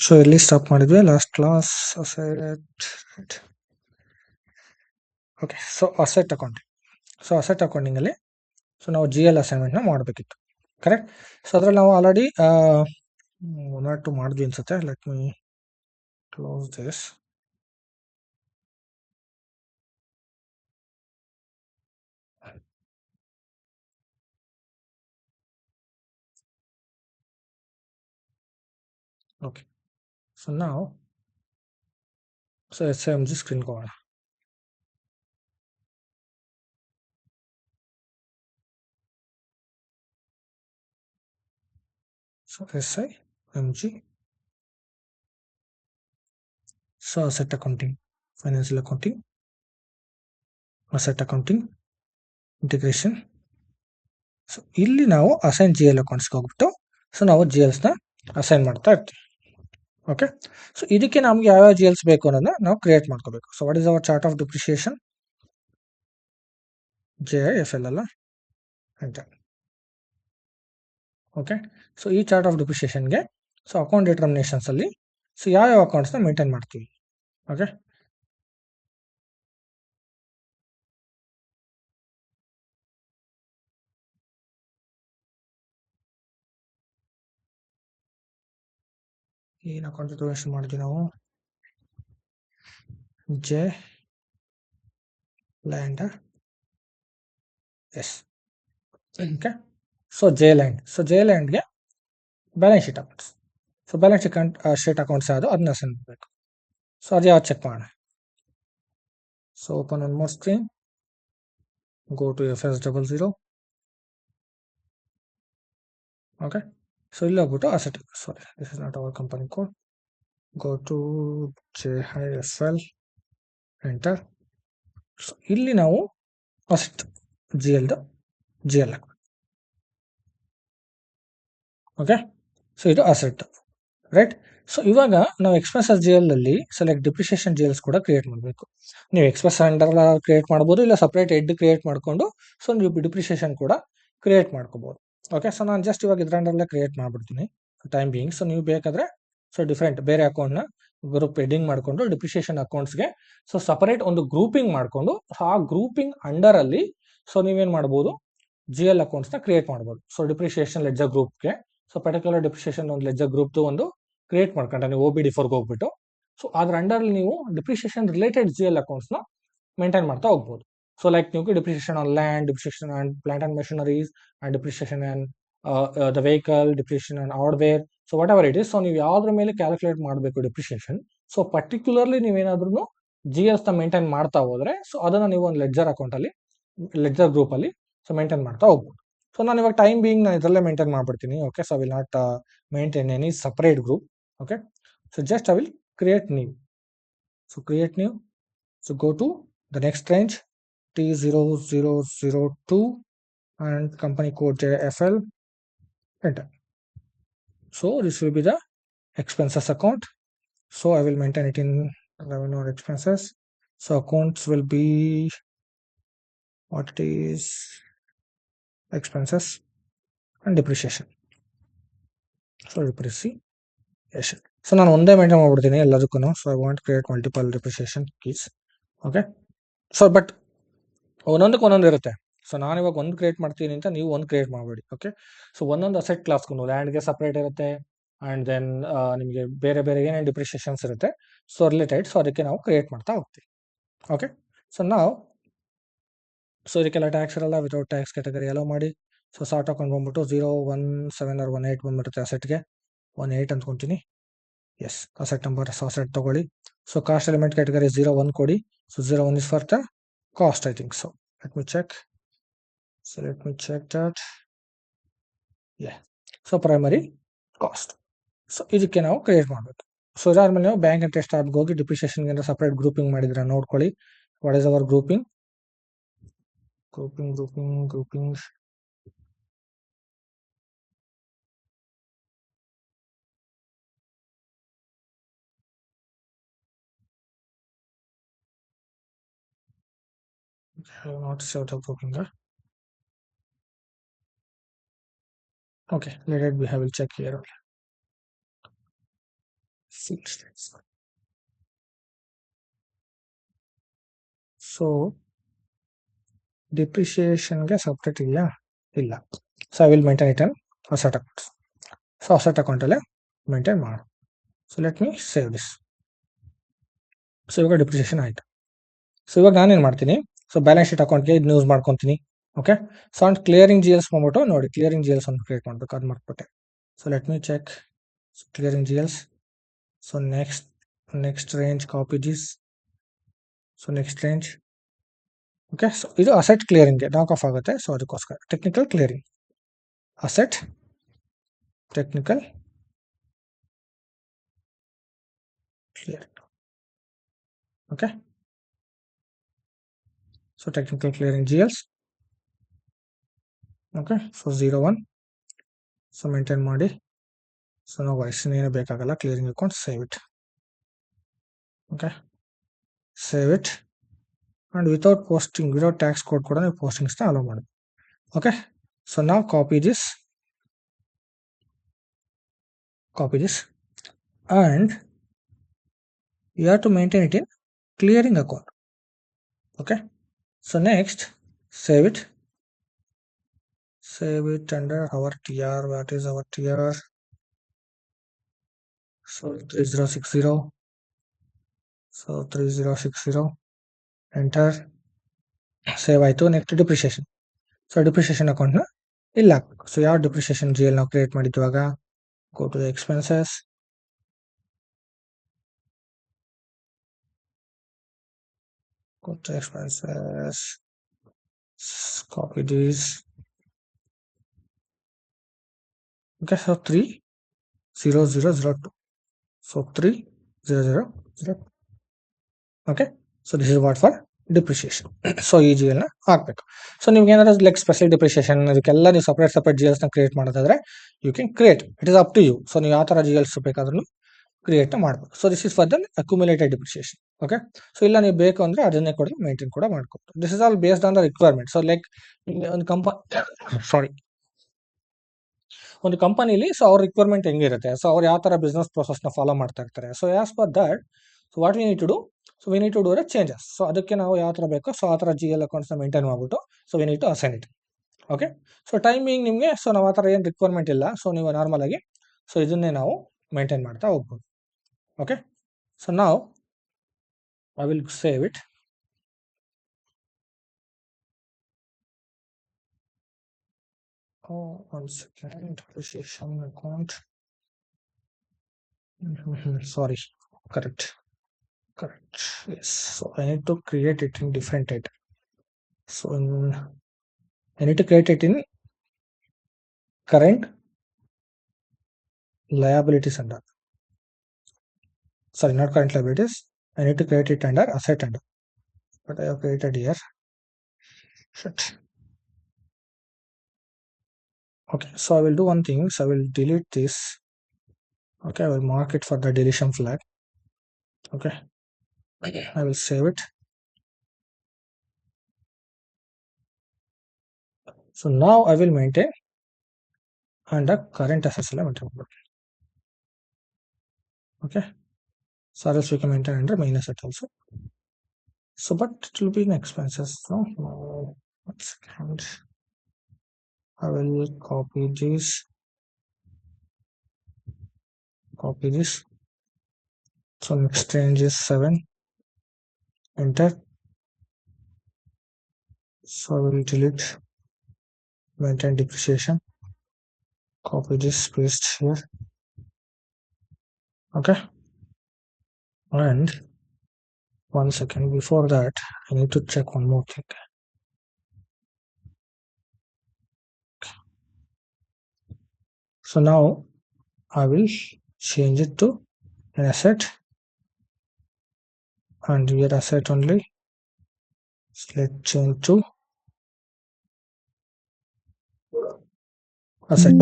So ಎಲ್ಲಿ stop ಮಾಡಿದ್ವಿ last class? Okay, so asset accounting. So asset ಅಕೌಂಟಿಂಗಲ್ಲಿ so ನಾವು ಜಿ ಎಲ್ ಅಸೈನ್ಮೆಂಟ್ನ ಮಾಡಬೇಕಿತ್ತು, ಕರೆಕ್ಟ್? ಸೊ ಅದರಲ್ಲಿ ನಾವು ಆಲ್ರೆಡಿ 1 or 2 ಮಾಡಿದ್ವಿ ಅನ್ಸುತ್ತೆ. Let me close this. Okay, so ನಾವು S I M G screen ಹೋಗೋಣ. So S I M G, so asset accounting, financial accounting, asset accounting, integration. So ಇಲ್ಲಿ ನಾವು ಅಸೈನ್ ಜಿ ಎಲ್ ಅಕೌಂಟ್ಸ್ಗೆ ಹೋಗ್ಬಿಟ್ಟು so ನಾವು G ಎಲ್ಸ್ನ assign ಮಾಡ್ತಾ ಇರ್ತೀವಿ. Okay, so ಇದಕ್ಕೆ ನಮ್ಗೆ ಯಾವ್ಯಾವ ಜಿ ಎಲ್ಸ್ ಬೇಕು ಅನ್ನೋದನ್ನ ನಾವು ಕ್ರಿಯೇಟ್ ಮಾಡ್ಕೋಬೇಕು. So what is our chart of depreciation? JIFL ಅಲ್ಲ, ಎಂಟರ್. ಓಕೆ, ಸೊ ಈ ಚಾರ್ಟ್ ಆಫ್ ಡಿಪ್ರಿಷಿಯೇಷನ್ಗೆ ಸೊ ಅಕೌಂಟ್ ಡಿಟರ್ಮಿನೇಷನ್ಸ್ ಅಲ್ಲಿ ಸೊ ಯಾವ್ಯಾವ ಅಕೌಂಟ್ಸ್ನ ಮೇಂಟೈನ್ ಮಾಡ್ತೀವಿ. ಓಕೆ, ಏನು ಅಕೌಂಟ್ ಡಿಟರ್ಮಿನೇಷನ್ ಮಾಡಿದ್ವಿ ನಾವು? J land, S. Okay, so J ಲ್ಯಾಂಡ್ಗೆ balance sheet accounts. So balance sheet accounts ಯಾವುದು ಅದನ್ನ ಅಸೈನ್ ಮಾಡಬೇಕು. ಸೊ ಅದು ಯಾವ್ದು ಚೆಕ್ ಮಾಡೋಣ. So open one more screen, go to FS00. Okay, so ಇಲ್ಲಿ ಹೋಗ್ಬಿಟ್ಟು asset, sorry this is not our company code, go to JIFL, enter. So ಇಲ್ಲಿ ನಾವು asset G L okay, so ಇದು asset, right? So ಇವಾಗ ನಾವು expenses G L ಅಲ್ಲಿ select depreciation G Ls ಕೂಡ create ಮಾಡಬೇಕು. ನೀವು ಎಕ್ಸ್ಪೆನ್ಸ್ ಅಂಡರ್ ಕ್ರಿಯೇಟ್ ಮಾಡ್ಬೋದು, ಇಲ್ಲ ಸಪ್ರೇಟ್ ಹೆಡ್ ಕ್ರಿಯೇಟ್ ಮಾಡ್ಕೊಂಡು ಸೊ ನೀವು ಡಿಪ್ರಿಷಿಯೇಷನ್ ಕೂಡ ಕ್ರಿಯೇಟ್ ಮಾಡ್ಕೋಬಹುದು. ಓಕೆ, ಸೊ ನಾನು ಜಸ್ಟ್ ಇವಾಗ ಇದ್ರಲ್ಲೇ ಕ್ರಿಯೇಟ್ ಮಾಡ್ಬಿಡ್ತೀನಿ ಟೈಮ್ ಬೀಯಿಂಗ್. ಸೊ ನೀವು ಬೇಕಾದ್ರೆ ಸೊ ಡಿಫ್ರೆಂಟ್ ಬೇರೆ ಅಕೌಂಟ್ನ ಗ್ರೂಪ್ ಹೆಡ್ಡಿಂಗ್ ಮಾಡ್ಕೊಂಡು ಡಿಪ್ರಿಷಿಯೇಷನ್ ಅಕೌಂಟ್ಸ್ಗೆ ಸೊ ಸಪರೇಟ್ ಒಂದು ಗ್ರೂಪಿಂಗ್ ಮಾಡ್ಕೊಂಡು ಆ ಗ್ರೂಪಿಂಗ್ ಅಂಡರ್ ಅಲ್ಲಿ ಸೊ ನೀವೇನ್ ಮಾಡ್ಬೋದು, ಜಿ ಎಲ್ ಅಕೌಂಟ್ಸ್ನ ಕ್ರಿಯೇಟ್ ಮಾಡ್ಬೋದು. ಸೊ ಡಿಪ್ರಿಷಿಯೇಷನ್ ಲೆಡ್ಜರ್ ಗ್ರೂಪ್ಗೆ ಸೊ ಪರ್ಟಿಕ್ಯುಲರ್ ಡಿಪ್ರಿಷಿಯೇಷನ್ ಒಂದು ಲೆಡ್ಜರ್ ಗ್ರೂಪ್ದು ಒಂದು ಕ್ರಿಯೇಟ್ ಮಾಡ್ಕೊಂಡ್ರೆ ನೀವು OBD4 ಹೋಗ್ಬಿಟ್ಟು ಸೊ ಅದ್ರ ಅಂಡರ್ ನೀವು ಡಿಪ್ರಿಷಿಯೇಷನ್ ರಿಲೇಟೆಡ್ ಜಿ ಎಲ್ ಅಕೌಂಟ್ಸ್ನ ಮೇಂಟೈನ್ ಮಾಡ್ತಾ ಹೋಗ್ಬೋದು. ಸೊ ಲೈಕ್ ನೀವು depreciation on land, depreciation on plant and machineries, and depreciation on the vehicle, depreciation on hardware, so whatever it is. So ನೀವು ಯಾವ್ದ್ರ ಮೇಲೆ calculate ಮಾಡಬೇಕು depreciation, so particularly ನೀವೇನಾದ್ರೂ G Ls ನ maintain ಮಾಡ್ತಾ ಹೋದ್ರೆ so ಅದನ್ನ ನೀವು ಒಂದು ಲೆಡ್ಜರ್ ಅಕೌಂಟ್ ಅಲ್ಲಿ, ಲೆಡ್ಜರ್ ಗ್ರೂಪ್ ಅಲ್ಲಿ ಸೊ ಮೇಂಟೈನ್ ಮಾಡ್ತಾ ಹೋಗ್ಬೋದು. ಸೊ ನಾನು ಇವಾಗ ಟೈಮ್ ಬೀಯಿಂಗ್ ನಾನು ಇದರಲ್ಲೇ ಮೇಂಟೈನ್ ಮಾಡ್ಬಿಡ್ತೀನಿ. Okay, so I will not maintain any separate group. Okay, so just I will create new. So create new. So go to the next range, T0002 and company code JFL, enter. So this will be the expenses account. So I will maintain it in revenue or expenses. So accounts will be what it is, expenses and depreciation. So depreciation. So ನಾನು ಒಂದೇ maintain ಮಾಡ್ಬಿಡ್ತೀನಿ ಎಲ್ಲದಕ್ಕೂ. So I want create multiple depreciation keys. Okay, so but ಒಂದೊಂದಕ್ಕೆ ಒಂದೊಂದು ಇರುತ್ತೆ. So ನಾನು ಇವಾಗ ಒಂದು ಕ್ರಿಯೇಟ್ ಮಾಡ್ತೀನಿ ಅಂತ ನೀವು ಒಂದು ಕ್ರಿಯೇಟ್ ಮಾಡಬೇಡಿ. ಓಕೆ, ಸೊ ಒಂದೊಂದು ಅಸೆಟ್ ಕ್ಲಾಸ್ಗೂ ಲ್ಯಾಂಡ್ಗೆ ಸಪ್ರೇಟ್ ಇರುತ್ತೆ, ಆ್ಯಂಡ್ ದೆನ್ ನಿಮಗೆ ಬೇರೆ ಬೇರೆ ಏನೇನು ಡಿಪ್ರಿಷಿಯೇಷನ್ಸ್ ಇರುತ್ತೆ ಸೊ ರಿಲೇಟೆಡ್, ಸೊ ಅದಕ್ಕೆ ನಾವು ಕ್ರಿಯೇಟ್ ಮಾಡ್ತಾ ಹೋಗ್ತೀವಿ. ಓಕೆ, ಸೊ ನಾವು ಸೊ ಇದಕ್ಕೆಲ್ಲ ಟ್ಯಾಕ್ಸ್ ಇರಲ್ಲ, ವಿತೌಟ್ ಟ್ಯಾಕ್ಸ್ ಕ್ಯಾಟಗರಿ ಎಲ್ಲ ಮಾಡಿ. ಸೊ ಸಾರ್ಟ್ ಹಾಕೊಂಡು ಬಂದ್ಬಿಟ್ಟು 017 or 18 ಬಂದ್ಬಿಡುತ್ತೆ ಅಸೆಟ್ಗೆ, 18 ಅಂದ್ಕೊತೀನಿ. ಎಸ್, ಅಸೆಟ್ ನಂಬರ್ ಅಸೆಟ್ ತಗೊಳ್ಳಿ. ಸೊ ಕಾಸ್ಟ್ ಎಲಿಮೆಂಟ್ ಕ್ಯಾಟಗರಿ 01 ಕೊಡಿ. So 01 is for the cost, I think so. Let me check. So let me check that. Yeah, so primary cost. So ಇದಕ್ಕೆ ನಾವು create ಮಾಡಬೇಕು. So ಇದಾದ್ಮೇಲೆ ನಾವು bank interest ಟ್ಯಾಬ್ಗೆ ಹೋಗಿ ಡಿಪ್ರಿಷಿಯೇಷನ್ಗೆ separate grouping ಮಾಡಿದ್ರೆ ನೋಡ್ಕೊಳ್ಳಿ. What is hour grouping? not sort of grouping. Okay, let it be. I will check here. So ಡಿಪ್ರಿಷಿಯೇಷನ್ಗೆ separate ಇದೆಯಾ? ಇಲ್ಲ. So I will maintain it on asset account. So asset ಅಕೌಂಟಲ್ಲೇ maintain ಮಾಡು. So let me save this. So ಇವಾಗ depreciation ಆಯಿತು. So ಇವಾಗ ನಾನೇನು ಮಾಡ್ತೀನಿ, ಸೊ ಬ್ಯಾಲೆನ್ಸ್ ಶೀಟ್ ಅಕೌಂಟ್ಗೆ ಇದನ್ನ ಯೂಸ್ ಮಾಡ್ಕೊತೀನಿ. Okay, so and clearing G Ls ಬಂದ್ಬಿಟ್ಟು ನೋಡಿ, ಕ್ಲಿಯರಿಂಗ್ ಜಿ ಎಲ್ಸ್ ಒಂದು ಕ್ರಿಯೇಟ್ ಮಾಡಬೇಕು, ಅದು ಮಾಡ್ಬಿಟ್ಟೆ. So let me check clearing G Ls. So next range copy this. So next range. Okay, so ಇದು ಅಸೆಟ್ ಕ್ಲಿಯರಿಂಗ್ಗೆ ನಾಕ್ ಆಫ್ ಆಗುತ್ತೆ. ಸೊ ಅದಕ್ಕೋಸ್ಕರ technical clearing, asset technical clearing. Okay, so technical clearing G Ls. Okay, so 01. So maintain ಮಾಡಿ. So ನಾವು ವಯಸ್ಸಿನೇನು ಬೇಕಾಗಲ್ಲ, clearing account, save it. Okay, save it. And without posting, without tax code ಕೂಡ ನೀವು ಪೋಸ್ಟಿಂಗ್ಸ್ನ allow ಮಾಡಿ. Okay, so ನಾವು copy this and you have to maintain it in clearing account. Okay, so next save it under our TR. What is our TR? So 3060. So 3060, enter. Save ಆಯಿತು. Next depreciation. So depreciation ಅಕೌಂಟ್ನ ಇಲ್ಲ ಹಾಕಬೇಕು. So ಯಾವ depreciation G L ನಾವು create ಮಾಡಿದ್ವಾಗ, go to the expenses, copy this. Okay, so 30002. So 30002. Okay, so this is what for depreciation. So ಈ G ಎಲ್ನ ಹಾಕಬೇಕು. ಸೊ ನಿಮ್ಗೆ ಏನಾದ್ರು ಲೈಕ್ ಸ್ಪೆಷಲ್ ಡಿಪ್ರಿಷಿಯೇಷನ್ ಅದಕ್ಕೆಲ್ಲ ನೀವು ಸಪ್ರೇಟ್ ಜಿ ಎಲ್ಸ್ನ ಕ್ರಿಯೇಟ್ ಮಾಡೋದಾದ್ರೆ you can create, it is up to you. So ನೀವು ಯಾವ ಥರ ಜಿ ಎಲ್ಸ್ ಬೇಕಾದ್ರೂ ಕ್ರಿಯೇಟ್ ಮಾಡಬೇಕು. So this is for the accumulated depreciation. Okay, so ಇಲ್ಲ ನೀವು ಬೇಕು ಅಂದರೆ ಅದನ್ನೇ ಕೂಡ ಮೇಂಟೈನ್ ಕೂಡ ಮಾಡ್ಕೊಬೋದು. This is all based on the requirement. So like ಒಂದು ಕಂಪನಿಲಿ ಸೊ ಅವ್ರ ರಿಕ್ವೈರ್ಮೆಂಟ್ ಹೆಂಗಿರುತ್ತೆ, ಸೊ ಅವ್ರು ಯಾವ ಥರ ಬಿಸ್ನೆಸ್ ಪ್ರೊಸೆಸ್ನ ಫಾಲೋ ಮಾಡ್ತಾ ಇರ್ತಾರೆ. So as per that, so what we need to do, so we need to do changes. So ಅದಕ್ಕೆ ನಾವು ಯಾವ ಥರ ಬೇಕೋ ಸೊ ಆ ಥರ ಜಿ ಎಲ್ ಅಕೌಂಟ್ಸ್ನ ಮೇಂಟೈನ್ ಮಾಡ್ಬಿಟ್ಟು so we need to assign it. Okay, so timing ನಿಮಗೆ ಸೊ ನಾವು ಆ ಥರ ಏನು ರಿಕ್ವೈರ್ಮೆಂಟ್ ಇಲ್ಲ. ಸೊ ನೀವು ನಾರ್ಮಲ್ ಆಗಿ ಸೊ ಇದನ್ನೇ ನಾವು ಮೇಂಟೈನ್ ಮಾಡ್ತಾ ಹೋಗ್ಬೋದು. ಓಕೆ, ಸೊ ನಾವು I will save it. One second, depreciation account. Sorry, correct. Yes, so I need to create it in different item. So I need to create it in current liabilities under. Sorry, not current liabilities. I need to create it under asset under. But I have created here. Shit. Okay, so I will do one thing. So I will delete this. Okay, I will mark it for the deletion flag. Okay, I will save it. So now I will maintain under current assets element. Okay, so else we can maintain under main asset also. So but it will be in expenses. No, 1 second. I will copy this. So next range is 7. Enter. So I will delete maintain depreciation. Copy this, paste here. Okay, and 1 second, before that I need to check one more thing. So now I will change it to an asset, and here asset only. So let's change to asset.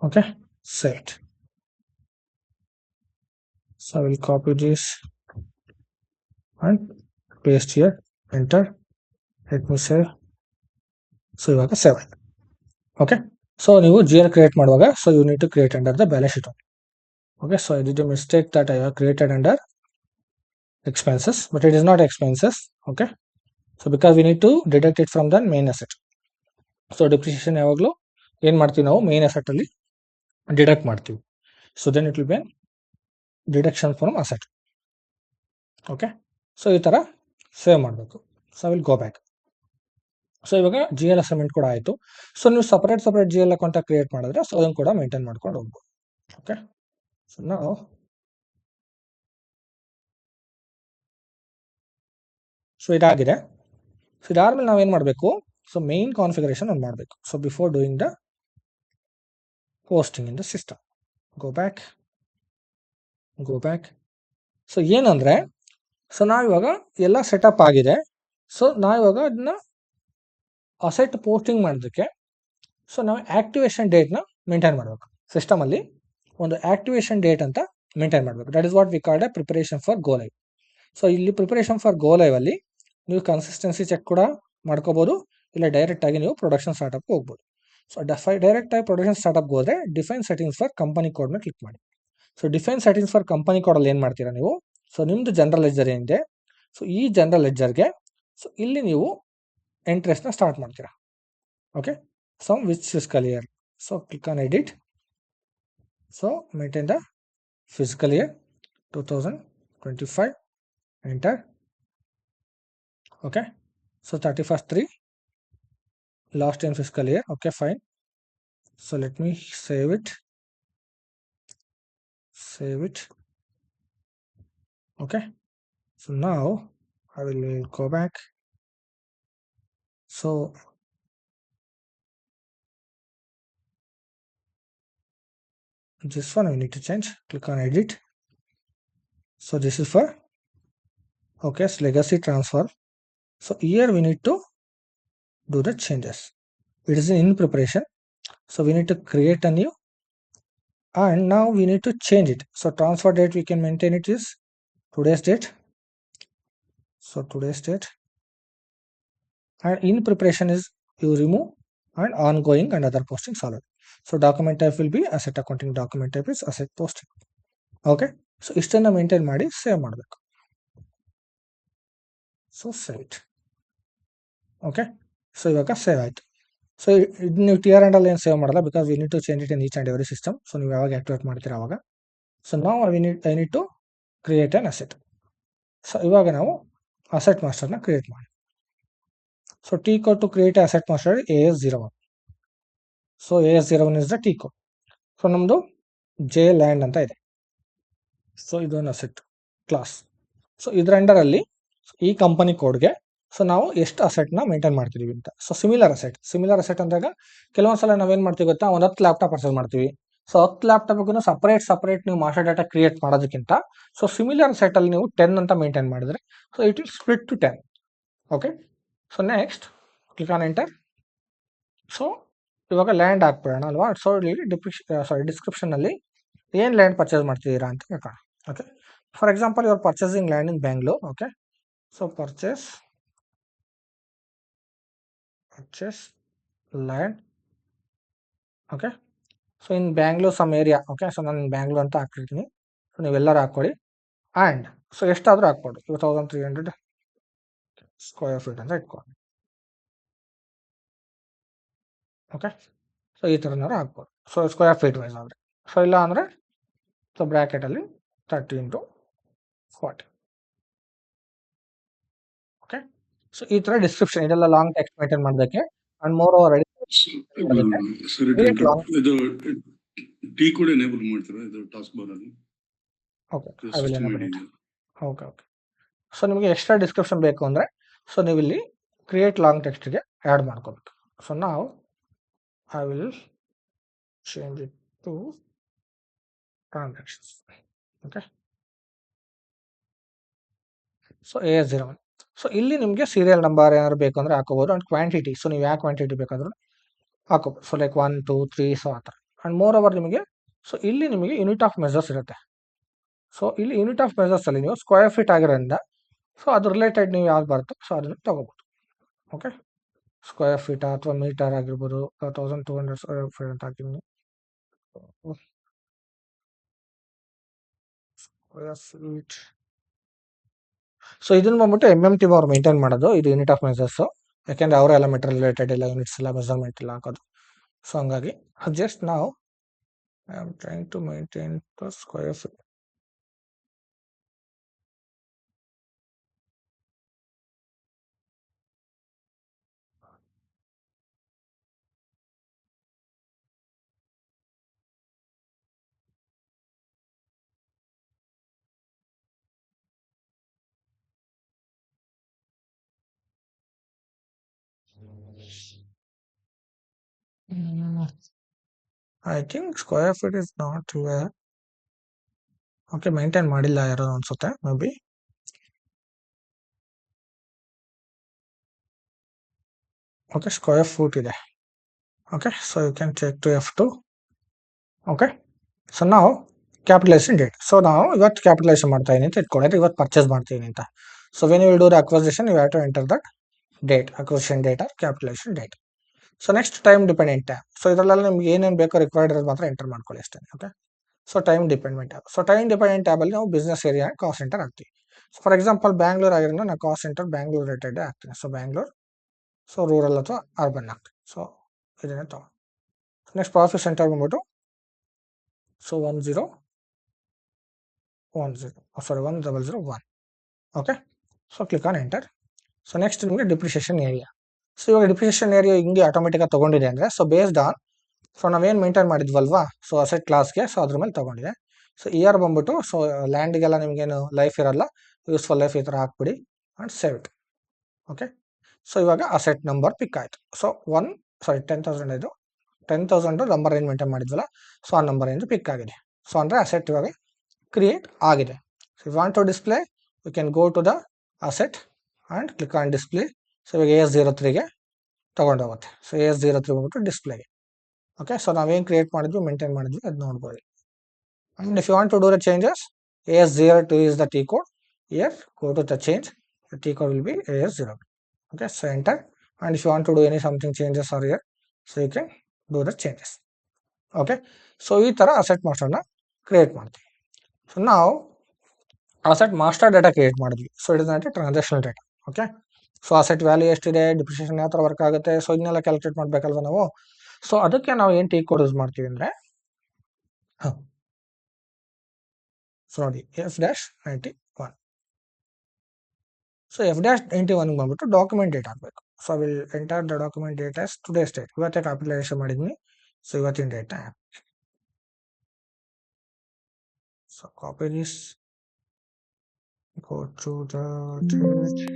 Okay, set. So I will copy this and paste here. Enter. Let me save. So ಇವಾಗ save ಆಯ್ತು. Okay, so ನೀವು G L create ಮಾಡುವಾಗ so you need to create under the balance sheet. Okay, so I did a mistake that I have created under expenses, but it is not expenses. Okay, so because we need to deduct it from the main asset. So depreciation ಯಾವಾಗಲೂ ಏನು ಮಾಡ್ತೀವಿ ನಾವು main asset ಅಲ್ಲಿ deduct ಮಾಡ್ತೀವಿ. So then it will be deduction from asset. Okay, so ಈ ಥರ save ಮಾಡಬೇಕು. So will go back. So ಇವಾಗ ಜಿ ಎಲ್ ಅಸೈನ್ಮೆಂಟ್ ಕೂಡ ಆಯಿತು. ಸೊ ನೀವು separate G L account create ಮಾಡಿದ್ರೆ ಸೊ ಅದನ್ನು ಕೂಡ ಮೇಂಟೈನ್ ಮಾಡ್ಕೊಂಡು ಹೋಗ್ಬೋದು. ಓಕೆ, ಸೊ ನಾವು ಸೊ ಇದಾಗಿದೆ. ಸೊ ಇದಾದ್ಮೇಲೆ ನಾವೇನು ಮಾಡಬೇಕು, ಸೊ ಮೇನ್ ಕಾನ್ಫಿಗರೇಷನ್ ಒಂದು ಮಾಡಬೇಕು. So before doing the hosting in the system, go back. So ಏನಂದ್ರೆ, ಸೊ ನಾವಿವಾಗ ಎಲ್ಲ ಸೆಟಪ್ ಆಗಿದೆ. ಸೊ ನಾವಿವಾಗ ಅದನ್ನ ಅಸೆಟ್ ಪೋಸ್ಟಿಂಗ್ ಮಾಡೋದಕ್ಕೆ ಸೊ ನಾವು ಆಕ್ಟಿವೇಶನ್ ಡೇಟ್ನ ಮೇಂಟೈನ್ ಮಾಡಬೇಕು. ಸಿಸ್ಟಮಲ್ಲಿ ಒಂದು ಆಕ್ಟಿವೇಶನ್ ಡೇಟ್ ಅಂತ ಮೇಂಟೈನ್ ಮಾಡಬೇಕು. That is what we called A preparation for go live. So ಇಲ್ಲಿ ಪ್ರಿಪರೇಷನ್ ಫಾರ್ ಗೋ ಲೈವ್ ಅಲ್ಲಿ ನೀವು ಕನ್ಸಿಸ್ಟೆನ್ಸಿ ಚೆಕ್ ಕೂಡ ಮಾಡ್ಕೋಬಹುದು, ಇಲ್ಲ ಡೈರೆಕ್ಟ್ ಆಗಿ ನೀವು ಪ್ರೊಡಕ್ಷನ್ ಸ್ಟಾರ್ಟ್ಅಪ್ ಹೋಗ್ಬೋದು. ಸೊ ಡೈರೆಕ್ಟ್ ಆಗಿ ಪ್ರೊಡಕ್ಷನ್ ಸ್ಟಾರ್ಟ್ಅಪ್ ಹೋದ್ರೆ define settings for company code ಮೇಲೆ ಕ್ಲಿಕ್ ಮಾಡಿ. So define settings for company code ಅಲ್ಲಿ ಏನು ಮಾಡ್ತೀರಾ ನೀವು, ಸೊ ನಿಮ್ದು ಜನರಲ್ ಲೆಡ್ಜರ್ ಏನಿದೆ, ಸೊ ಈ ಜನರಲ್ ಲೆಡ್ಜರ್ಗೆ ಸೊ ಇಲ್ಲಿ ನೀವು ಎಂಟ್ರೆಸ್ಟ್ನ ಸ್ಟಾರ್ಟ್ ಮಾಡ್ತೀರಾ. Okay, from which fiscal year. So click on edit. So maintain the fiscal year 2025. Enter. Okay, so 31st 3 last in fiscal year. Okay, fine. So let me save it. Okay, so now I will go back. So this one we need to change. Click on edit. So this is for okay, so legacy transfer. So here we need to do the changes. It is in preparation, so we need to create a new, and now we need to change it. So transfer date we can maintain it is today's date. So today's date, and in preparation is you remove, and ongoing and other posting solid. So document type will be asset accounting, document type is asset posting. Okay, so ಇಷ್ಟನ್ನ maintain ಮಾಡಿ save ಮಾಡಬೇಕು. So save it. Okay, so ಇವಾಗ save ಆಯಿತು. So ಇದು ನೀವು T R and ಅಲ್ಲಿ ಏನು save ಮಾಡಲ್ಲ, because we need to change it in each and every system. So ನೀವು ಯಾವಾಗ ಆಕ್ಟಿವೇಟ್ ಮಾಡ್ತೀರಾ ಅವಾಗ. ಸೊ ನಾವು I need to create an asset. So ಇವಾಗ ನಾವು ಅಸೆಟ್ ಮಾಸ್ಟರ್ನ ಕ್ರಿಯೇಟ್ ಮಾಡಿ. So T code to create asset master AS01. So AS01 is the T code. So ನಮ್ಮದು ಜೆ ಲ್ಯಾಂಡ್ ಅಂತ ಇದೆ. ಸೊ ಇದೊಂದು ಅಸೆಟ್ ಕ್ಲಾಸ್. ಸೊ ಇದರ ಅಂಡರಲ್ಲಿ ಈ ಕಂಪನಿ ಕೋಡ್ಗೆ ಸೊ ನಾವು ಎಷ್ಟು ಅಸೆಟ್ನ ಮೇಂಟೈನ್ ಮಾಡ್ತಿದೀವಿ ಅಂತ. ಸೊ ಸಿಮಿಲರ್ ಅಸೆಟ್ ಅಂದಾಗ ಕೆಲವೊಂದ್ಸಲ ನಾವೇನು ಮಾಡ್ತೀವಿ ಗೊತ್ತಾ, ಒಂದು 10 ಲ್ಯಾಪ್ಟಾಪ್ ಪರ್ಚೇಸ್ ಮಾಡ್ತೀವಿ. ಸೊ 10 ಲ್ಯಾಪ್ಟಾಪ್ಗೂ ಸಪರೇಟ್ ನೀವು ಮಾಸ್ಟರ್ ಡಾಟಾ ಕ್ರಿಯೇಟ್ ಮಾಡೋದಕ್ಕಿಂತ ಸೊ ಸಿಮಿಲರ್ ಸೆಟ್ ಅಲ್ಲಿ ನೀವು 10 ಅಂತ ಮೇಂಟೈನ್ ಮಾಡಿದ್ರೆ so it will split to 10. Okay, so next click on enter. So ಇವಾಗ ಲ್ಯಾಂಡ್ ಹಾಕ್ಬಿಡೋಣ ಅಲ್ವಾ. ಸೊ ಇಲ್ಲಿ ಡಿಸ್ಕ್ರಿಪ್ಷನ್ ಅಲ್ಲಿ ಏನು ಲ್ಯಾಂಡ್ ಪರ್ಚೇಸ್ ಮಾಡ್ತಿದ್ದೀರಾ ಅಂತ ಹಾಕೋಣ. Okay, for example your purchasing land in Bangalore. Okay, so purchase land. Okay, so in Bangalore some area. Okay, so ನಾನು ಬ್ಯಾಂಗ್ಳೂರ್ ಅಂತ ಹಾಕ್ತಿರ್ತೀನಿ. ಸೊ ನೀವೆಲ್ಲರೂ ಹಾಕ್ಕೊಳ್ಳಿ. ಆ್ಯಂಡ್ ಸೊ ಎಷ್ಟಾದರೂ ಹಾಕ್ಬೋದು, 2300 ಸ್ಕ್ವೇರ್ ಫೀಟ್ ಅಂತ ಇಟ್ಕೊಂಡು. ಓಕೆ, ಸೊ ಈ ಥರನಾರು ಹಾಕ್ಬೋದು. ಸೊ ಸ್ಕ್ವೇರ್ ಫೀಟ್ ವೈಸ್ ಆದರೆ. ಸೊ ಇಲ್ಲ ಅಂದರೆ ಸೊ ಬ್ರ್ಯಾಕೆಟಲ್ಲಿ 30 into 40. ಓಕೆ, ಸೊ ಈ ಥರ ಡಿಸ್ಕ್ರಿಪ್ಷನ್ ಇದೆಲ್ಲ ಲಾಂಗ್ ಟೆಕ್ಸ್ಟ್ ಮೇಂಟೈನ್ ಮಾಡೋದಕ್ಕೆ. ಅಂಡ್ ಮೋರ್ ಓವರ್ ಇದು ಟಿ ಕೋಡ್ ಎನೇಬಲ್ ಮಾಡ್ತೀರಾ ಇದು ಟಾಸ್ಕ್ ಬಾರ್ ಅಲ್ಲಿ? Okay, I will enable it. Okay, so ನಿಮಗೆ ಎಕ್ಸ್ಟ್ರಾ ಡಿಸ್ಕ್ರಿಪ್ಷನ್ ಬೇಕು ಅಂದರೆ ಸೊ ನೀವು ಇಲ್ಲಿ ಕ್ರಿಯೇಟ್ ಲಾಂಗ್ ಟೆಕ್ಸ್ಟ್ಗೆ ಆ್ಯಡ್ ಮಾಡ್ಕೋಬೇಕು. ಸೊ ನಾವು I will change it to transactions. Okay, so AS01. So ಇಲ್ಲಿ ನಿಮಗೆ ಸೀರಿಯಲ್ ನಂಬರ್ ಏನಾದ್ರು ಬೇಕು ಅಂದರೆ ಹಾಕೋಬೋದು. ಅಂಡ್ ಕ್ವಾಂಟಿಟಿ, ಸೊ ನೀವು ಯಾವ ಕ್ವಾಂಟಿಟಿ ಬೇಕಾದರೂ ಹಾಕೋಬೋದು. ಸೊ ಲೈಕ್ 1 2 3 ಸೊ ಆ ಥರ. ಆ್ಯಂಡ್ ಮೋರ್ ಓವರ್ ನಿಮಗೆ ಸೊ ಇಲ್ಲಿ ನಿಮಗೆ ಯೂನಿಟ್ ಆಫ್ ಮೆಜರ್ಸ್ ಇರುತ್ತೆ. ಸೊ ಇಲ್ಲಿ ಯೂನಿಟ್ ಆಫ್ ಮೆಜರ್ಸಲ್ಲಿ ನೀವು ಸ್ಕ್ವೇರ್ ಫೀಟ್ ಆಗಿರೋದ್ರಿಂದ ಸೊ ಅದು ರಿಲೇಟೆಡ್ ನೀವು ಯಾವ್ದು ಬರುತ್ತೋ ಸೊ ಅದನ್ನು ತೊಗೋಬೋದು. ಓಕೆ, ಸ್ಕ್ವೇರ್ ಫೀಟ್ ಅಥವಾ ಮೀಟರ್ ಆಗಿರ್ಬೋದು. 1200 ಸ್ಕ್ವೇರ್ ಫೀಟ್ ಅಂತ ಹಾಕಿದ್ದೀನಿ. Square feet. ಸೊ ಇದನ್ನ ಬಂದ್ಬಿಟ್ಟು MMT ಅವ್ರು ಮೇಂಟೈನ್ ಮಾಡೋದು, ಇದು ಯೂನಿಟ್ ಆಫ್ ಮೆಜರ್ಸ್. ಯಾಕೆಂದ್ರೆ ಅವರೆಲ್ಲ ಮೆಟೀರಿಯಲ್ ರಿಲೇಟೆಡ್ ಇಲ್ಲ, ಯೂನಿಟ್ಸ್ ಎಲ್ಲ ಮೆಜರ್ಮೆಂಟ್ ಇಲ್ಲ ಹಾಕೋದು. ಸೊ ಹಂಗಾಗಿ ಜಸ್ಟ್ ನಾವು I am trying to maintain the square feet. I think square feet is not here. Okay, maintain ಮಾಡಿಲ್ಲ ಯಾರೋ ಅನ್ಸುತ್ತೆ maybe. Okay, square foot ಇದೆ. Okay, so you can check to F2. Okay, so ನಾವು capitalization date. So ನಾವು ಇವತ್ತು capitalisation ಮಾಡ್ತಾ ಇದೀನಿ ಅಂತ ಇಟ್ಕೊಂಡಿದ್ರೆ ಇವತ್ತು ಪರ್ಚೇಸ್ ಮಾಡ್ತೀನಿ ಅಂತ. So when you will do the acquisition you have to enter that date, acquisition date or capitalisation date. So next time dependent tab. So ಇದರಲ್ಲೆಲ್ಲ ನಿಮ್ಗೆ ಏನೇನು ಬೇಕೋ ರಿಕ್ವೈರ್ಡ್ ಇರೋದು ಮಾತ್ರ ಎಂಟರ್ ಮಾಡ್ಕೊಳ್ಳಿ ಅಷ್ಟೇ. Okay, so time dependent tab. So time dependent ಟ್ಯಾಬಲ್ಲಿ ನಾವು business area and cost center ಹಾಕ್ತೀವಿ. ಸೊ ಫಾರ್ ಎಕ್ಸಾಂಪಲ್ ಬ್ಯಾಂಗ್ಳೂರ್ ಆಗಿರೋದ್ರಿಂದ ನಾನು ಕಾಸ್ಟ್ ಸೆಂಟರ್ ಬ್ಯಾಂಗ್ಳೂರ್ ರಿಲೇಟೆಡ್ ಹಾಕ್ತೀನಿ. ಸೊ ಬ್ಯಾಂಗ್ಳೂರ್, ಸೊ ರೂರಲ್ ಅಥವಾ ಅರ್ಬನ್ ಹಾಕ್ತೀನಿ. ಸೊ ಇದನ್ನೇ ತಗೊಂಡು ನೆಕ್ಸ್ಟ್ ಪ್ರಾಫಿಟ್ ಸೆಂಟರ್ ಬಂದ್ಬಿಟ್ಟು so 1001. Okay, so click on enter. So next ನಿಮಗೆ ಡಿಪ್ರಿಷಿಯೇಷನ್ ಏರಿಯಾ. ಸೊ ಇವಾಗ ಡಿಪ್ರಿಷಿಯೇಷನ್ ಏರಿಯಾ ಹಿಂಗೆ ಆಟೋಮೆಟಿಕಾಗಿ ತೊಗೊಂಡಿದೆ ಅಂದರೆ ಸೊ ಬೇಸ್ಡ್ ಆನ್ ಸೊ ನಾವೇನು ಮೇಂಟೈನ್ ಮಾಡಿದ್ವಲ್ವಾ, ಸೊ ಅಸೆಟ್ ಕ್ಲಾಸ್ಗೆ, ಸೊ ಅದ್ರ ಮೇಲೆ ತೊಗೊಂಡಿದೆ. ಸೊ ಇಯರ್ ಬಂದ್ಬಿಟ್ಟು ಸೊ ಲ್ಯಾಂಡಿಗೆಲ್ಲ ನಿಮಗೇನು ಲೈಫ್ ಇರಲ್ಲ, ಯೂಸ್ಫುಲ್ ಲೈಫ್ ಈ ಥರ ಹಾಕ್ಬಿಡಿ and save it. Okay, so ಇವಾಗ ಅಸೆಟ್ ನಂಬರ್ ಪಿಕ್ ಆಯಿತು. ಸೊ 10,000 ಇದು 10,000 ನಂಬರ್ ಏನು ಮೇಂಟೈನ್ ಮಾಡಿದ್ವಲ್ಲ, ಸೊ ಆ ನಂಬರ್ ಏನು ಪಿಕ್ ಆಗಿದೆ. ಸೊ ಅಂದರೆ ಅಸೆಟ್ ಇವಾಗ ಕ್ರಿಯೇಟ್ ಆಗಿದೆ. So you want to display, you can go to the asset and click on display. So ಇವಾಗ AS03ಗೆ ತೊಗೊಂಡೋಗುತ್ತೆ. ಸೊ AS03 ಬಂದ್ಬಿಟ್ಟು ಡಿಸ್ಪ್ಲೇಗೆ. ಓಕೆ, ಸೊ ನಾವೇನು ಕ್ರಿಯೇಟ್ ಮಾಡಿದ್ವಿ ಮೇಂಟೈನ್ ಮಾಡಿದ್ವಿ ಅದು ನೋಡ್ಬೋದು. And if you want to do the changes, AS02 is the T code. Here go to the change, the T code will be AS02. Okay, so enter. And if you want to do any something changes are here, so you can do the changes. Okay, so ಈ ಥರ asset ಮಾಸ್ಟರ್ನ create ಮಾಡ್ತೀವಿ. So ನಾವು asset master data create ಮಾಡಿದ್ವಿ. So it is not A transactional data. Okay, so asset value ಎಷ್ಟಿದೆ, depreciation ಯಾವ ಥರ work ಆಗುತ್ತೆ, ಸೊ ಇದನ್ನೆಲ್ಲ ಕ್ಯಾಲ್ಕುಲೇಟ್ ಮಾಡಬೇಕಲ್ವ ನಾವು. ಸೊ ಅದಕ್ಕೆ ನಾವು ಏನು ಟಿ ಕೋಡ್ ಯೂಸ್ ಮಾಡ್ತೀವಿ ಅಂದರೆ, ಸೊ ನೋಡಿ F-91. ಸೊ F-91 ಬಂದ್ಬಿಟ್ಟು ಡಾಕ್ಯುಮೆಂಟ್ ಡೇಟ್ ಹಾಕಬೇಕು. So will enter the document date as today's date. ಇವತ್ತೇ ಕ್ಯಾಪಿಟಲೈಸೇಷನ್ ಮಾಡಿದ್ವಿ. ಸೊ ಇವತ್ತಿನ date. So copy this, go to the date.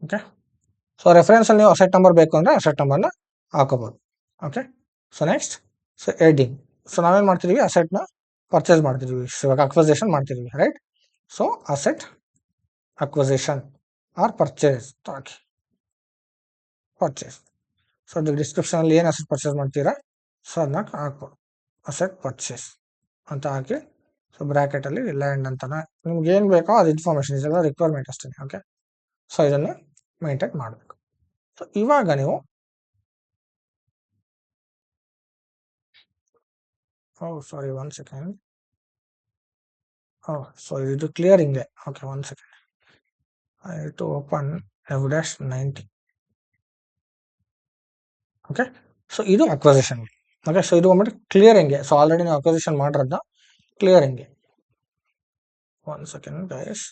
Okay, so ರೆಫರೆನ್ಸಲ್ಲಿ ನೀವು ಅಸೆಟ್ ನಂಬರ್ ಬೇಕು ಅಂದರೆ ಅಸೆಟ್ ನಂಬರ್ನ ಹಾಕೋಬೋದು. Okay, so next so adding. So ನಾವೇನು ಮಾಡ್ತಿದ್ವಿ, ಅಸೆಟ್ನ ಪರ್ಚೇಸ್ ಮಾಡ್ತಿದ್ವಿ. ಸೊ ಇವಾಗ ಅಕ್ವಸಿಷನ್ ಮಾಡ್ತಿದ್ವಿ, right. So asset acquisition or purchase ಹಾಕಿ, ಪರ್ಚೇಸ್. ಸೊ ಡಿಸ್ಕ್ರಿಪ್ಷನಲ್ಲಿ ಏನು ಅಸೆಟ್ ಪರ್ಚೇಸ್ ಮಾಡ್ತೀರಾ ಸೊ ಅದನ್ನ ಹಾಕ್ಬೋದು, ಅಸೆಟ್ ಪರ್ಚೇಸ್ ಅಂತ ಹಾಕಿ. ಸೊ ಬ್ರ್ಯಾಕೆಟಲ್ಲಿ ಲ್ಯಾಂಡ್ ಅಂತ ನಿಮ್ಗೆ ಏನು ಬೇಕೋ ಅದು ಇನ್ಫಾರ್ಮೇಷನ್ ಇದೆಲ್ಲ ರಿಕ್ವೈರ್ಮೆಂಟ್ ಅಷ್ಟೇ. ಓಕೆ, ಸೊ ಇದನ್ನು ಮೇಂಟೈನ್ ಮಾಡಬೇಕು. ಸೊ ಇವಾಗ ನೀವು ಸಾರಿ 1 ಸೆಕೆಂಡ್. ಸೊ ಇದು clearing. Okay, 1 second. I need to open F-90. Okay, so ಇದು ಅಕ್ವಸಿಷನ್. ಓಕೆ, ಸೊ ಇದು ಬಂದ್ಬಿಟ್ಟು ಕ್ಲಿಯರಿಂಗ್ಗೆ. ಸೊ ಆಲ್ರೆಡಿ ನೀವು ಅಕ್ವಸಿಷನ್ ಮಾಡಿರೋದನ್ನ ಕ್ಲಿಯರಿಂಗ್ಗೆ. 1 second guys.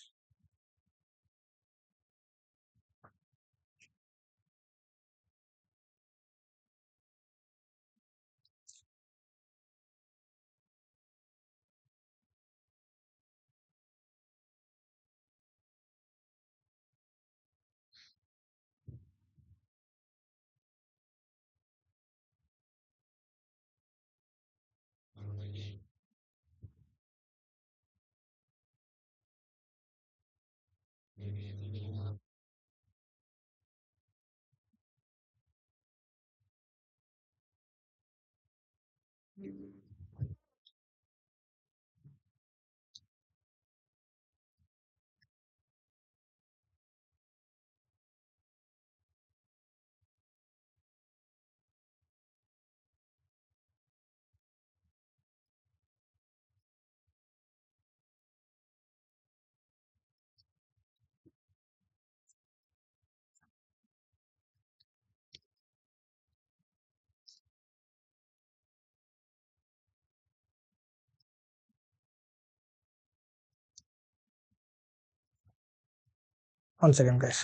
1 second guys.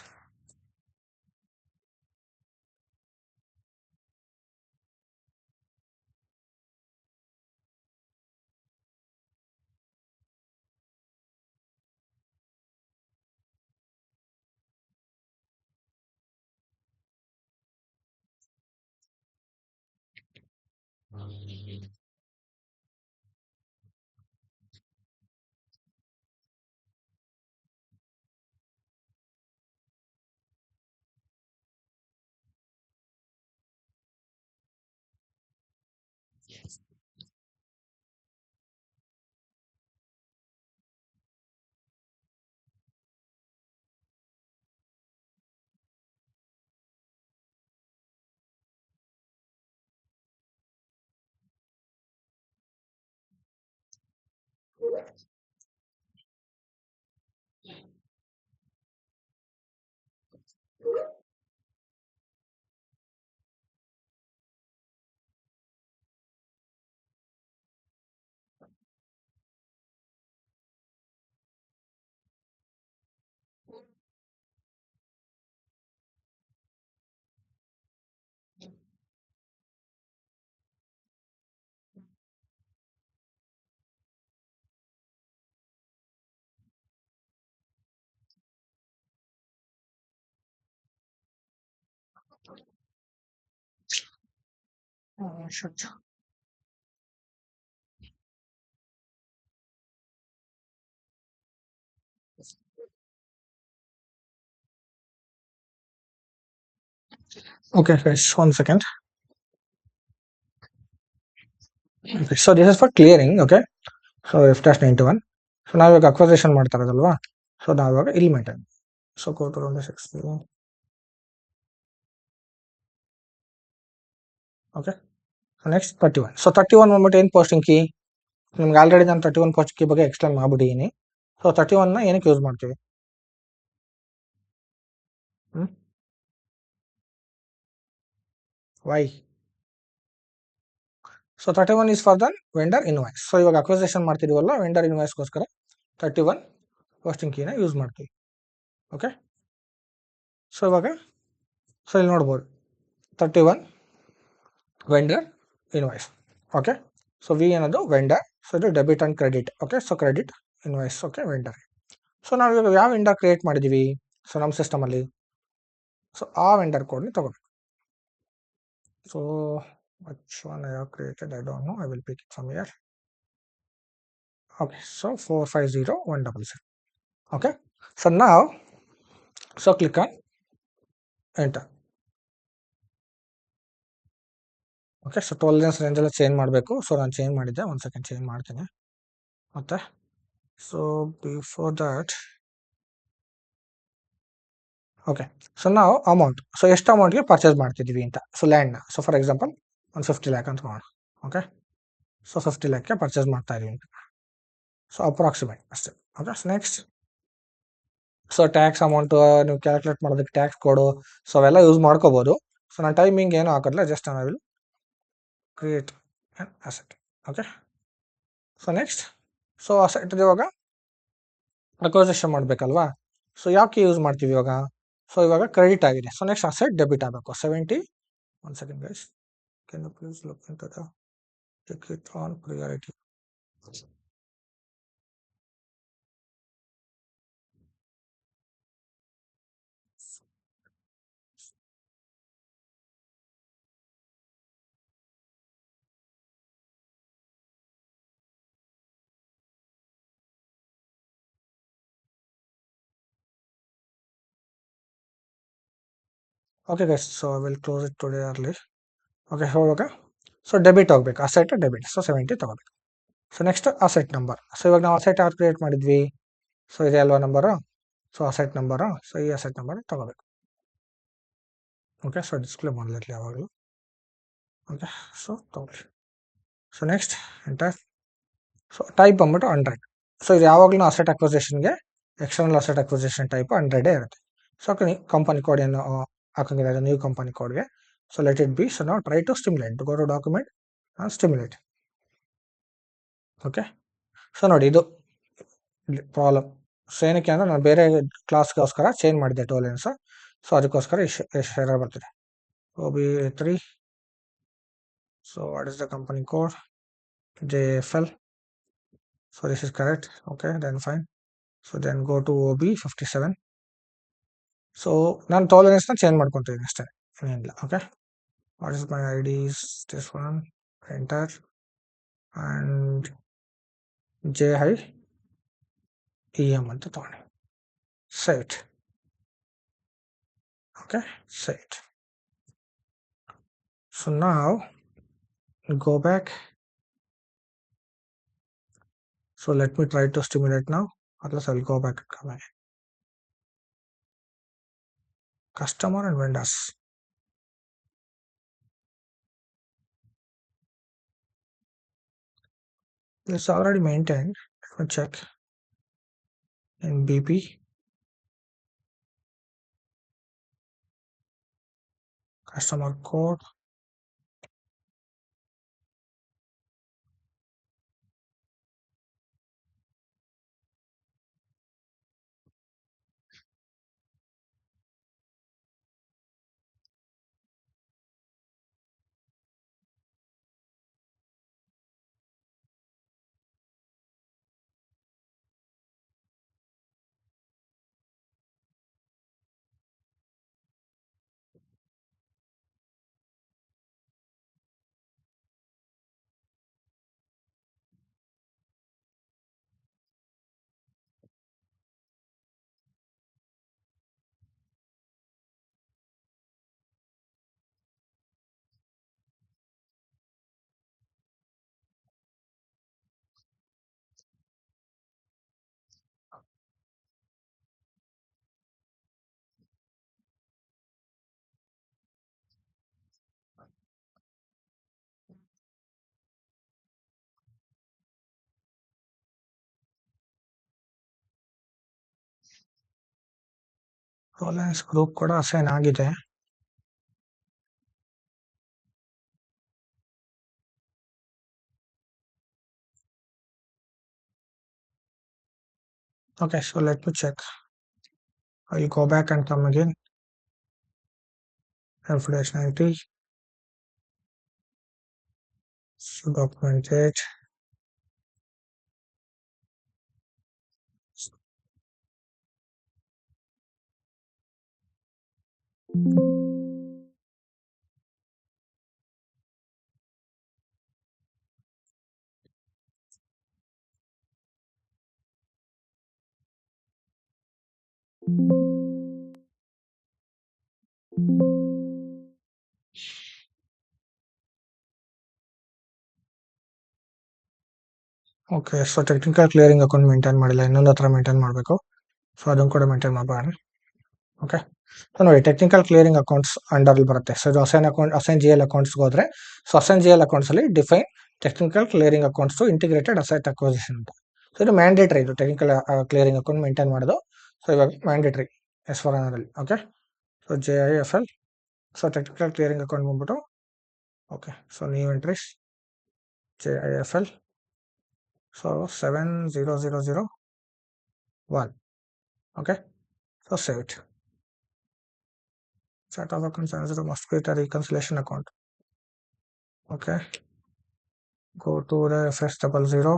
Sure. Okay guys, 1 second. Okay, so this is for clearing. Okay, so if dash 91. So ನಾವಿವಾಗ acquisition ಮಾಡ್ತಾ ಇರೋದಲ್ವಾ, so ನಾವಿವಾಗ ಇಲ್ಲಿ maintain. So go to 60. Okay, next 31. So 31 ಬಂದ್ಬಿಟ್ಟು ಏನು posting key, ನಿಮ್ಗೆ already ನಾನು 31 post key ಬಗ್ಗೆ ಎಕ್ಸ್ಪ್ಲೇನ್ ಮಾಡ್ಬಿಟ್ಟಿದ್ದೀನಿ. ಸೊ 31ನ ಏನಕ್ಕೆ ಯೂಸ್ ಮಾಡ್ತೀವಿ? Why? So 31 is for the vendor invoice. So ಇವಾಗ ಅಕ್ವಸೇಷನ್ ಮಾಡ್ತಿದೀವಲ್ಲ, ವೆಂಡರ್ ಇನ್ವಾಯ್ಸ್ಗೋಸ್ಕರ 31 ಪೋಸ್ಟಿಂಗ್ ಕೀನ ಯೂಸ್ ಮಾಡ್ತೀವಿ. ಓಕೆ, ಸೊ ಇವಾಗ ಸೊ ಇಲ್ಲಿ ನೋಡ್ಬೋದು 31 vendor invoice. Okay, so we ಅನ್ನೋದು ವೆಂಡರ್, ಸೊ ಇದು debit and credit. Okay, so credit invoice. Okay, vendor. So ನಾವು ಇವಾಗ ಯಾವ ವೆಂಡರ್ ಕ್ರಿಯೇಟ್ ಮಾಡಿದ್ದೀವಿ ಸೊ ನಮ್ಮ ಸಿಸ್ಟಮಲ್ಲಿ, ಸೊ ಆ ವೆಂಡರ್ ಕೋಡ್ని ತಗೋಬೇಕು. So which one I have created, I don't know, I will pick it from here. Okay, so 450100. Okay, so now so click on enter. Okay, so tolerance range ಎಲ್ಲ change ಮಾಡಬೇಕು. So ನಾನು change ಮಾಡಿದ್ದೆ, 1 second change ಮಾಡ್ತೀನಿ. ಮತ್ತೆ so before that, okay, so ನಾವು amount, so ಎಷ್ಟು ಅಮೌಂಟ್ಗೆ purchase ಮಾಡ್ತಿದ್ದೀವಿ ಅಂತ. ಸೊ ಲ್ಯಾಂಡ್ನ, ಸೊ ಫಾರ್ ಎಕ್ಸಾಂಪಲ್ ಒಂದು 50 ಲ್ಯಾಕ್ ಅಂತ ಮಾಡೋಣ. ಓಕೆ, ಸೊ 50 ಲ್ಯಾಕ್ಗೆ ಪರ್ಚೇಸ್ ಮಾಡ್ತಾ ಇದೀವಿ ಅಂತ. ಸೊ ಅಪ್ರಾಕ್ಸಿಮೇಟ್ ಅಷ್ಟೇ. Okay, so next, so tax amount ನೀವು ಕ್ಯಾಲ್ಕುಲೇಟ್ ಮಾಡೋದಕ್ಕೆ ಟ್ಯಾಕ್ಸ್ ಕೋಡು, ಸೊ ಅವೆಲ್ಲ ಯೂಸ್ ಮಾಡ್ಕೋಬೋದು. ಸೊ ನಾನು ಟೈಮಿಂಗ್ ಏನು ಹಾಕೋದಿಲ್ಲ, ಜಸ್ಟ್ ನಾನು will create an asset. Okay, so next, so asset ಇವಾಗ ಅಕ್ವಸೇಷನ್ ಮಾಡಬೇಕಲ್ವಾ, ಸೊ ಯಾವ ಕೀ ಯೂಸ್ ಮಾಡ್ತೀವಿ ಇವಾಗ? ಸೊ ಇವಾಗ ಕ್ರೆಡಿಟ್ ಆಗಿದೆ. ಸೊ ನೆಕ್ಸ್ಟ್ ಅಸೆಟ್ ಡೆಬಿಟ್ ಆಗಬೇಕು 70. 1 second guys, can you please look into the check it on priority. Okay guys, so I will close it today early. Okay, ಇವಾಗ so debit ಹೋಗ್ಬೇಕು, asset debit. So 70 ತಗೋಬೇಕು. So next asset number. So ಇವಾಗ ನಾವು asset ಯಾವ್ದು create ಮಾಡಿದ್ವಿ, so ಇದೆ ಅಲ್ವಾ number, so asset number. So ಈ ಅಸೆಟ್ ನಂಬರ್ ತಗೋಬೇಕು. ಓಕೆ, ಸೊ ಡಿಸ್ಪ್ಲೇ ಮಾಡಲಿರಲಿ ಯಾವಾಗಲೂ. ಓಕೆ, ಸೊ ತಗೊಳ್ಳಿ. So next enter. So type ಬಂದ್ಬಿಟ್ಟು 100. ಸೊ ಇದು ಯಾವಾಗಲೂ ಅಸೆಟ್ ಅಕ್ವಸೇಷನ್ಗೆ ಎಕ್ಸ್ಟರ್ನಲ್ ಅಸೆಟ್ ಅಕ್ವಸೇಷನ್ ಟೈಪ್ 100 ಇರುತ್ತೆ. ಸೊ ಕಂಪನಿ ಕೋಡ್ ಏನು ಹಾಕಂಗಿಲ್ಲ, ನ್ಯೂ ಕಂಪನಿ ಕೋಡ್ಗೆ. So let it be. So ನಾವು try to stimulate, go to document and stimulate. Okay, so ನೋಡಿ ಇದು ಪ್ರಾಬ್ಲಮ್. ಸೊ ಏನಕ್ಕೆ ಅಂದರೆ ನಾನು ಬೇರೆ ಕ್ಲಾಸ್ಗೋಸ್ಕರ ಚೇಂಜ್ ಮಾಡಿದ್ದೆ ಟೋಲೆನ್ಸ್. ಸೊ ಅದಕ್ಕೋಸ್ಕರ ಇಷ್ಟು ಎರರ್ ಬರ್ತಿದೆ. OB3. So what is the company code? JFL. So this is correct. Okay, then fine. So then go to OB57. So ನಾನು ಟೋಲೆನ್ಸ್ನ ಚೇಂಜ್ ಮಾಡ್ಕೊತೀನಿ ಅಷ್ಟೇ, ಏನಿಲ್ಲ. Okay, what is my ID is this one. Enter and JIEM ಅಂತ ತಗೊಂಡೆ. Set. Okay, set. So now go back. So let me try to stimulate now. Otherwise I will go back and come again. Customer and vendors. It's already maintained. Let me check in BP. Customer code. Tolerance group ಕೂಡ assign ಆಗಿದೆ. Okay, so let me check. I will go back and come again. F-90. So document it. Okay, so technical clearing account maintain ಮಾಡಿಲ್ಲ, ಇನ್ನೊಂದು ಹತ್ರ maintain ಮಾಡಬೇಕು. So ಅದನ್ನು ಕೂಡ maintain ಮಾಡಬಾರ್ದು. Okay, so ನೋಡಿ ಟೆಕ್ನಿಕಲ್ ಕ್ಲಿಯರಿಂಗ್ ಅಕೌಂಟ್ಸ್ ಅಂಡರಲ್ಲಿ ಬರುತ್ತೆ. ಸೊ ಇದು ಅಸೈನ್ GL ಅಕೌಂಟ್ಸ್ಗೆ ಹೋದರೆ, ಸೊ ಅಸೈನ್ GL ಅಕೌಂಟ್ಸಲ್ಲಿ define technical clearing accounts to integrated asset acquisition ಅಂತ. ಸೊ ಇದು ಮ್ಯಾಂಡೇಟ್ರಿ, ಇದು ಟೆಕ್ನಿಕಲ್ ಕ್ಲಿಯರಿಂಗ್ ಅಕೌಂಟ್ ಮೇಂಟೈನ್ ಮಾಡೋದು. ಸೊ ಇವಾಗ mandatory S/4HANA okay. So JIFL. So technical clearing account ಬಂದ್ಬಿಟ್ಟು okay. So new entries JIFL. So 70001. Okay, so save it. Set of accounts 70 must create a reconciliation account. Okay, go to the FS00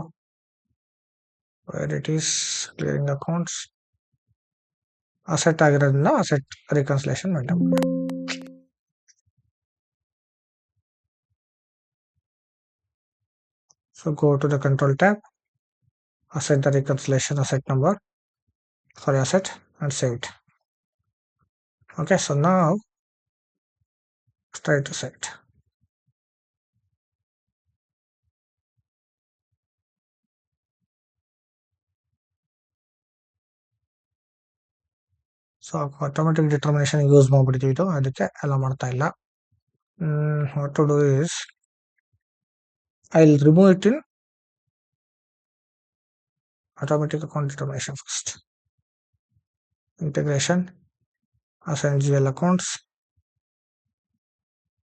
where it is clearing accounts. Asset ಆಗಿರೋದ್ರಿಂದ asset reconciliation maintain ಮಾಡಿ. So go to the control tab, asset the reconciliation asset number, sorry asset, and save it. Okay, so now try to save it. So automatic determination use ಮಾಡ್ಬಿಡ್ತೀವಿ, ಇದು ಅದಕ್ಕೆ ಎಲ್ಲ ಮಾಡ್ತಾ ಇಲ್ಲ. What to do is I'll remove it in automatic account determination first. Integration, assign GL accounts.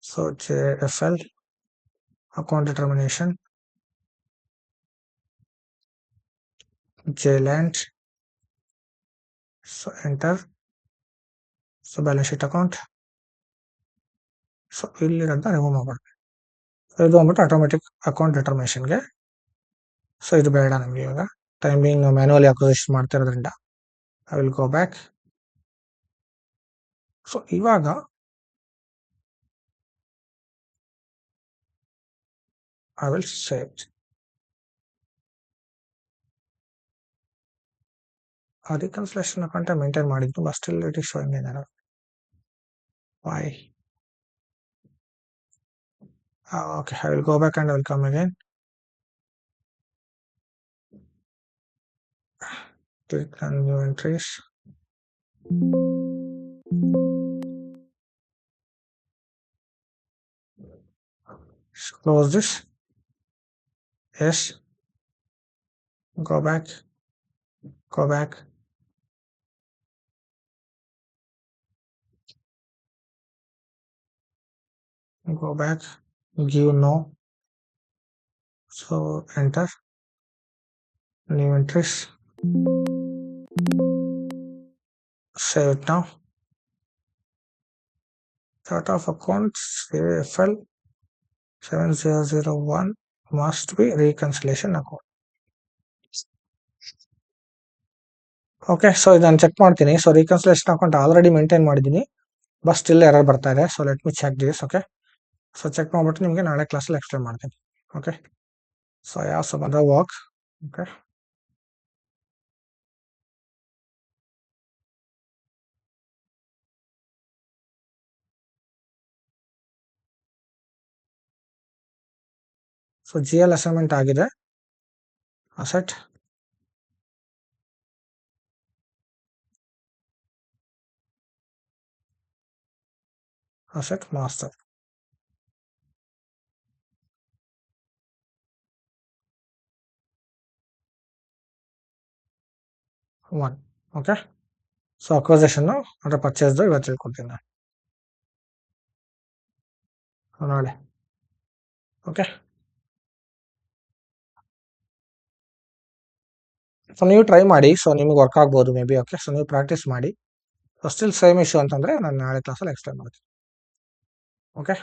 So JFL, account determination, JLand, so enter. So balance sheet account. So ಇಲ್ಲಿರೋದನ್ನ remove ಮಾಡ್ಬೇಕು. ಇದು ಬಂದ್ಬಿಟ್ಟು ಆಟೋಮೆಟಿಕ್ ಅಕೌಂಟ್ ಡಿಟರ್ಮಿನೇಷನ್ಗೆ. ಸೊ ಇದು ಬೇಡ ನಮಗೆ ಇವಾಗ. Timing ನಾವು manually acquisition ಮಾಡ್ತಿರೋದ್ರಿಂದ I will go back. So ಇವಾಗ ಐ ವಿಲ್ ಸೇವ್. ಆ ರಿಕನ್ಸಿಲೇಷನ್ ಅಕೌಂಟ್ ಮೇಂಟೈನ್ ಮಾಡಿದ್ದು, but still it is showing ಏನಾರ. Why? Okay, I will go back and I will come again. Click on new entries. Close this. Yes. Go back. Go back. Go back. Give no. So enter. New entries. Save it now. Chart of accounts AFL 7001 must be reconciliation account. Okay, so ಇದನ್ನು check ಮಾಡ್ತೀನಿ. So reconciliation account already maintain ಮಾಡಿದ್ದೀನಿ, but still error ಬರ್ತಾ ಇದೆ. So let me check this. Okay, so check ಮಾಡ್ಬಿಟ್ಟು ನಿಮಗೆ ನಾಳೆ ಕ್ಲಾಸಲ್ಲಿ explain ಮಾಡ್ತೀನಿ. ಓಕೆ, ಸೊ ಯಾವ some other work. Okay, so GL assignment ಆಗಿದೆ. Asset, asset master. One. Okay, so acquisition ಅಂದರೆ ಪರ್ಚೇಸ್ದು ಇವತ್ತು ತಿಳ್ಕೊಡ್ತೀನಿ ನಾನು ನಾಳೆ. ಓಕೆ, ಸೊ ನೀವು ಟ್ರೈ ಮಾಡಿ. ಸೊ ನಿಮಗೆ ವರ್ಕ್ ಆಗ್ಬೋದು ಮೇ ಬಿ. ಓಕೆ, ಸೊ ನೀವು ಪ್ರಾಕ್ಟೀಸ್ ಮಾಡಿ. ಸೊ ಸ್ಟಿಲ್ ಸೇಮ್ ಇಶ್ಯೂ ಅಂತಂದರೆ ನಾನು ನಾಳೆ ಕ್ಲಾಸಲ್ಲಿ ಎಕ್ಸ್ಪ್ಲೇನ್ ಮಾಡ್ತೀನಿ. ಓಕೆ.